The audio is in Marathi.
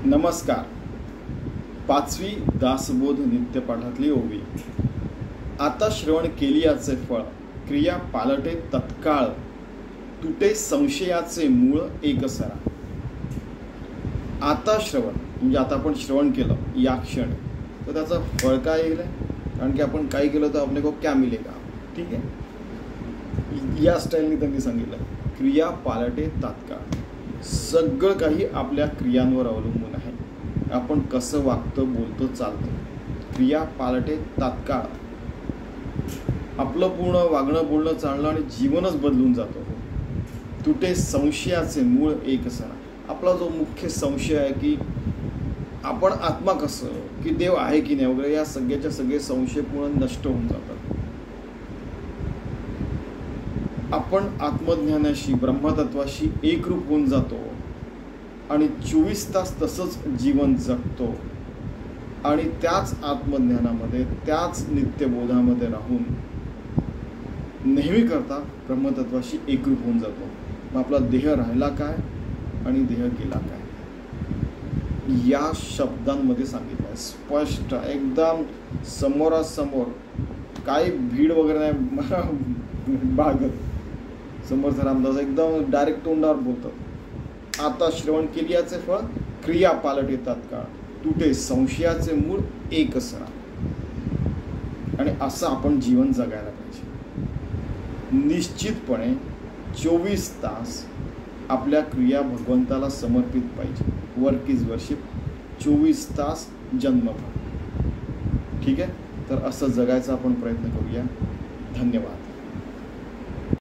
नमस्कार. पाचवी दासबोध नित्यपाठातली ओवी. आता श्रवण केली याचे फळ, क्रिया पालटे तत्काळ, तुटे संशयाचे मूळ एकसरा. आता श्रवण म्हणजे आता आपण श्रवण केलं या क्षणी, तर त्याचं फळ काय येईल? कारण की आपण काही केलं तर आपले को क्या मिलेगा. ठीक आहे, या स्टाईलने त्यांनी सांगितलं. क्रिया पालटे तात्काळ. सगळं काही आपल्या क्रियांवर अवलंबून आहे. आपण कसं वागतो, बोलतो, चालतो. क्रिया पालटे तात्काळ. आपलं पूर्ण वागणं, बोलणं, चालणं आणि जीवनच बदलून जातो. तुटे संशयाचे मूळ एकसरा. आपला जो मुख्य संशय आहे की आपण आत्मा कसं, की देव आहे की नाही वगैरे, या सगळ्याच्या सगळे संशय पूर्ण नष्ट होऊन जातात. आपण आत्मज्ञानाशी, ब्रह्मतत्वाशी एकरूप होऊन जातो आणि 24 तास तसंच जीवन जगतो आणि त्याच आत्मज्ञानामध्ये, त्याच नित्यबोधामध्ये राहून नेहमी करता ब्रह्मतत्वाशी एकरूप होऊन जातो. मग आपला देह राहिला काय आणि देह गेला काय, या शब्दांमध्ये सांगितलं आहे. स्पष्ट, एकदम समोरासमोर, काही भीड वगैरे नाही बागत. समर्थ रामदास एकदम डायरेक्ट तोंडावर बोलतात. आता श्रवण केली याचे फळ, क्रिया पालटे तात्काळ, तुटे संशयाचे मूळ एकसरा. आणि असं आपण जीवन जगायला पाहिजे. निश्चितपणे 24 तास आपल्या क्रिया भगवंताला समर्पित पाहिजे. Work is worship. 24 तास जन्मभर. ठीक आहे, तर असं जगायचा आपण प्रयत्न करूया. धन्यवाद.